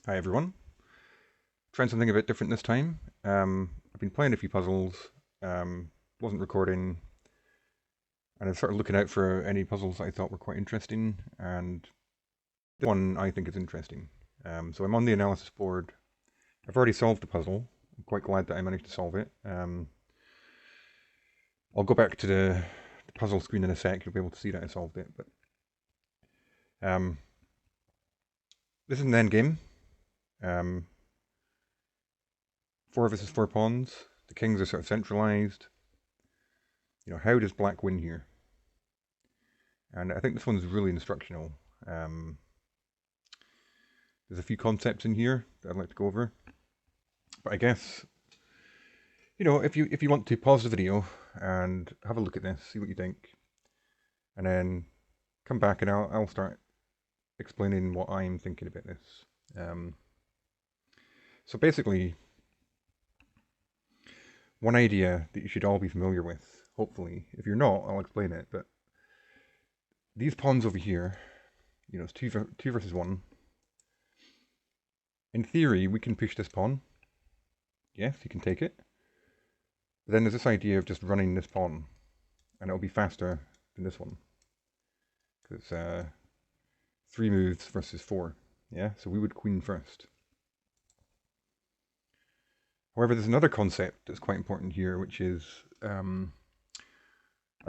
Hi everyone. Trying something a bit different this time. I've been playing a few puzzles, wasn't recording, and I was sort of looking out for any puzzles that I thought were quite interesting, and this one I think is interesting. So I'm on the analysis board. I've already solved the puzzle. I'm quite glad that I managed to solve it. I'll go back to the puzzle screen in a sec. You'll be able to see that I solved it. But um, this is an end game. 4 versus 4 pawns. The kings are sort of centralized. How does black win here? And I think this one's really instructional. Um, there's a few concepts in here that I'd like to go over. But I guess, if you want to pause the video and have a look at this, see what you think, and then come back and I'll start explaining what I'm thinking about this. So basically, one idea that you should all be familiar with, hopefully. If you're not, I'll explain it. But these pawns over here, it's two versus one. In theory, we can push this pawn. Yes, you can take it. But then there's this idea of just running this pawn, and it'll be faster than this one. Because 3 moves versus 4. Yeah, so we would queen first. However, there's another concept that's quite important here, which is, I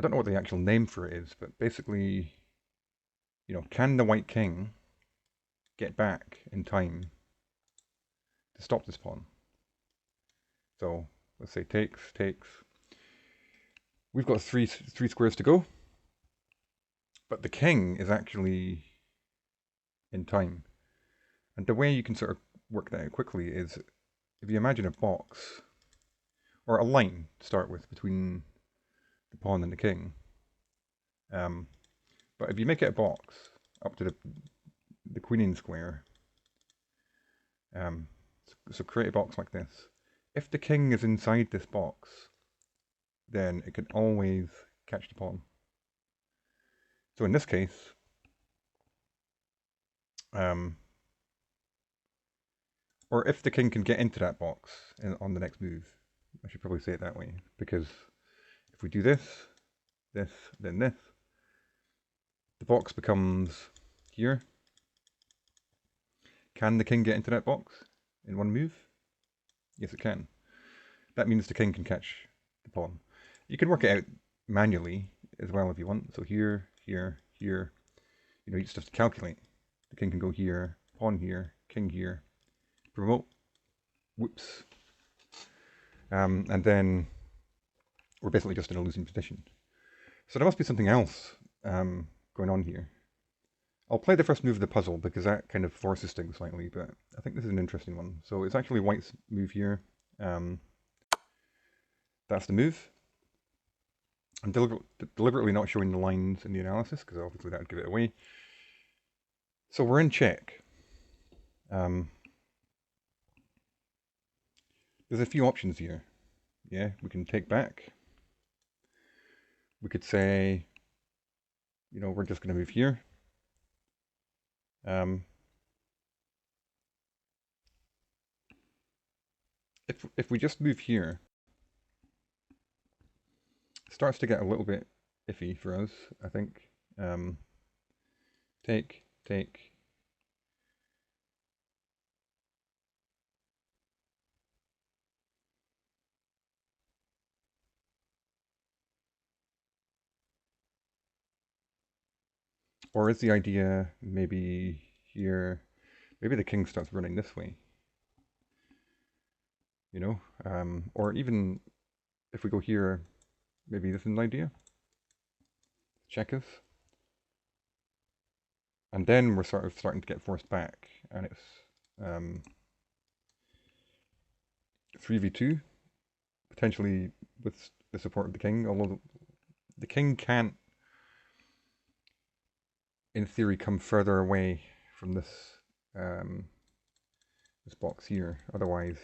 don't know what the actual name for it is, but basically, can the white king get back in time to stop this pawn? So let's say takes. We've got three squares to go, but the king is actually in time. And the way you can sort of work that out quickly is if you imagine a box or a line to start with between the pawn and the king. But if you make it a box up to the queening square, so create a box like this. If the king is inside this box, then it can always catch the pawn. So in this case, or if the king can get into that box on the next move, I should probably say it that way, because if we do this, then this, the box becomes here. Can the king get into that box in one move? Yes, it can. That means the king can catch the pawn. You can work it out manually as well if you want. So here, here, here. You just have to calculate. The king can go here, pawn here, king here, promote. Whoops. And then we're basically just in a losing position. So there must be something else going on here. I'll play the first move of the puzzle because that kind of forces things slightly, but I think this is an interesting one. So it's actually white's move here. That's the move. I'm deliberately not showing the lines in the analysis because obviously that would give it away. So we're in check. There's a few options here. Yeah, we can take back. We could say, we're just going to move here. If we just move here, it starts to get a little bit iffy for us, I think. Take. Or is the idea maybe here, maybe the king starts running this way, or even if we go here, maybe this is an idea. Checkers. And then we're sort of starting to get forced back, and it's 3v2, potentially with the support of the king, although the king can't, in theory, come further away from this this box here. Otherwise,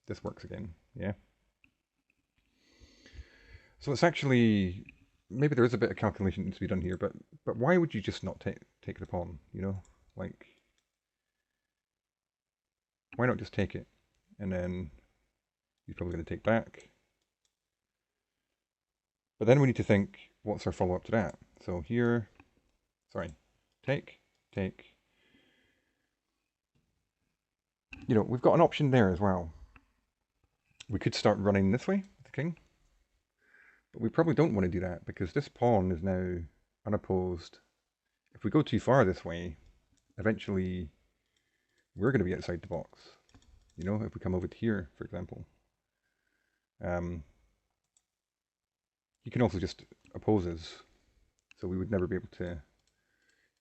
this works again. Yeah. So it's actually, maybe there is a bit of calculation that needs to be done here, but why would you just not take the pawn? Like why not just take it? And then he's probably going to take back. But then we need to think, what's our follow-up to that? So here, sorry, take. You know, we've got an option there as well. We could start running this way with the king. But we probably don't want to do that because this pawn is now unopposed. If we go too far this way, eventually we're going to be outside the box. You know, if we come over to here, for example. He can also just oppose us. So we would never be able to,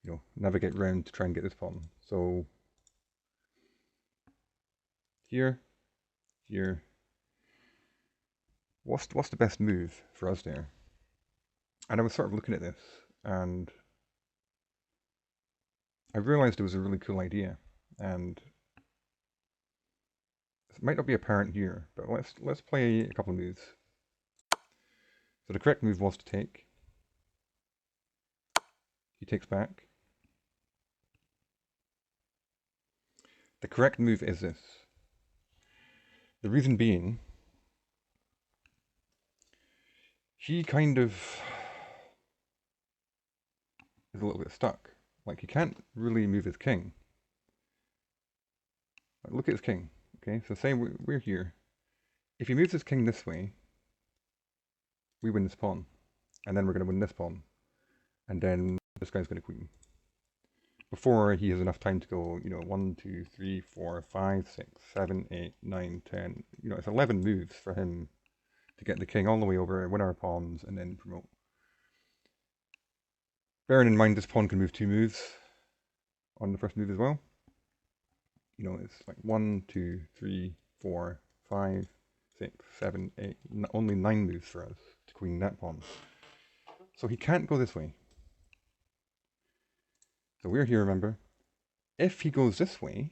you know, navigate around to try and get this pawn. So here. What's the best move for us there? And I was sort of looking at this, and I realized it was a really cool idea. And it might not be apparent here, but let's play a couple of moves. So the correct move was to take. He takes back. The correct move is this. The reason being, he kind of is a little bit stuck. Like, he can't really move his king. Like, look at his king. Okay, so say we're here. If he moves his king this way, we win this pawn. And then we're going to win this pawn. And then this guy's going to queen. Before he has enough time to go, you know, 1, 2, 3, 4, 5, 6, 7, 8, 9, 10. You know, it's 11 moves for him to get the king all the way over, win our pawns, and then promote. Bearing in mind this pawn can move 2 moves on the first move as well. You know, it's like 1, 2, 3, 4, 5, 6, 7, 8, only 9 moves for us to queen that pawn. So he can't go this way. So we're here, remember. If he goes this way,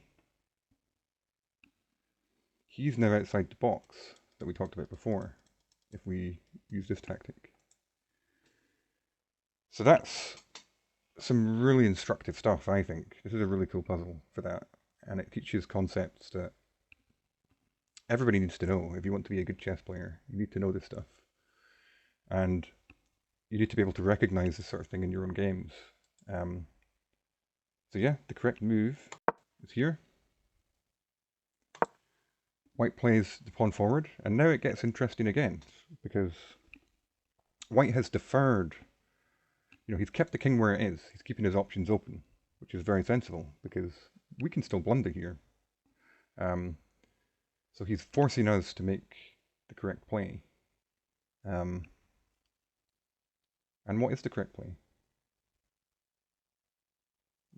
he's now outside the box that we talked about before, if we use this tactic. So that's some really instructive stuff, I think. This is a really cool puzzle for that. And it teaches concepts that everybody needs to know. If you want to be a good chess player, you need to know this stuff. And you need to be able to recognize this sort of thing in your own games. So yeah, the correct move is here. White plays the pawn forward, and now it gets interesting again, because White has deferred. You know, he's kept the king where it is. He's keeping his options open, which is very sensible, because we can still blunder here. So he's forcing us to make the correct play. And what is the correct play?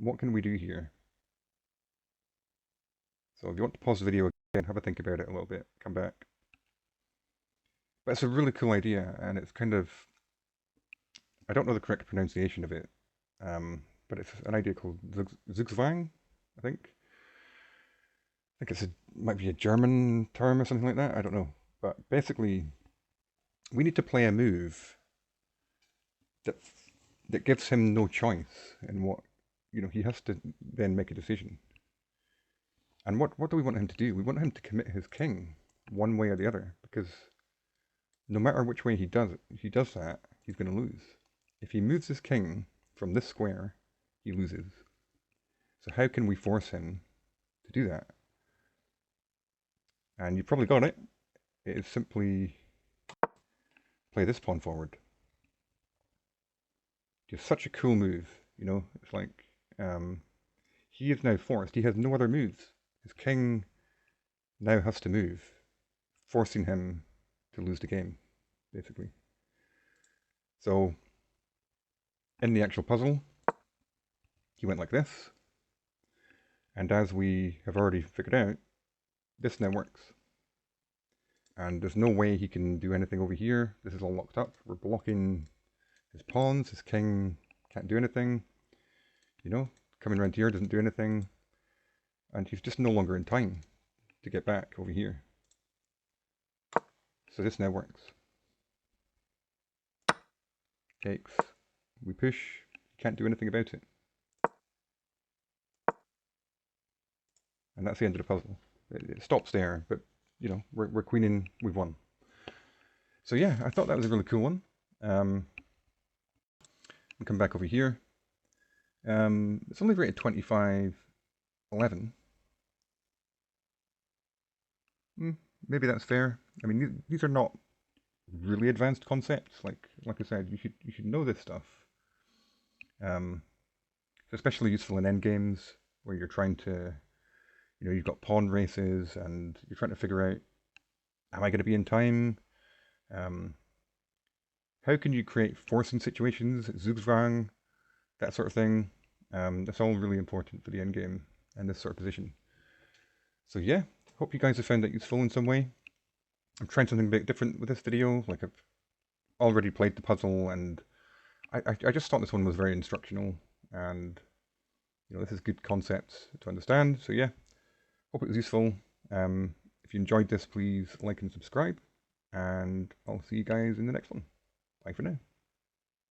What can we do here? So if you want to pause the video again, have a think about it a little bit, come back. But it's a really cool idea, and it's kind of, I don't know the correct pronunciation of it, but it's an idea called zugzwang, I think. I think it might be a German term or something like that, I don't know. But basically, we need to play a move that gives him no choice in what, you know, he has to then make a decision. And what do we want him to do? We want him to commit his king one way or the other, because no matter which way he does that, he's going to lose. If he moves his king from this square, he loses. So how can we force him to do that? And you probably got it. It is simply play this pawn forward. Just such a cool move, you know. It's like he is now forced. He has no other moves. His king now has to move, forcing him to lose the game, basically. So in the actual puzzle, he went like this. And as we have already figured out, this now works. And there's no way he can do anything over here. This is all locked up. We're blocking his pawns. His king can't do anything. You know, coming around here doesn't do anything. And he's just no longer in time to get back over here. So this now works. Takes. We push. Can't do anything about it. And that's the end of the puzzle. It stops there, but you know, we're queening, we've won. So yeah, I thought that was a really cool one. We'll come back over here. It's only rated 2511. Maybe that's fair. I mean, these are not really advanced concepts. Like I said, you should know this stuff. It's especially useful in endgames where you're trying to, you know, you've got pawn races and you're trying to figure out, am I going to be in time? How can you create forcing situations, zugzwang, that sort of thing? That's all really important for the endgame and this sort of position. So yeah, hope you guys have found that useful in some way. I'm trying something a bit different with this video. Like I've already played the puzzle, and I just thought this one was very instructional, and you know, this is good concepts to understand. So yeah, hope it was useful. If you enjoyed this, please like and subscribe, and I'll see you guys in the next one. Bye for now.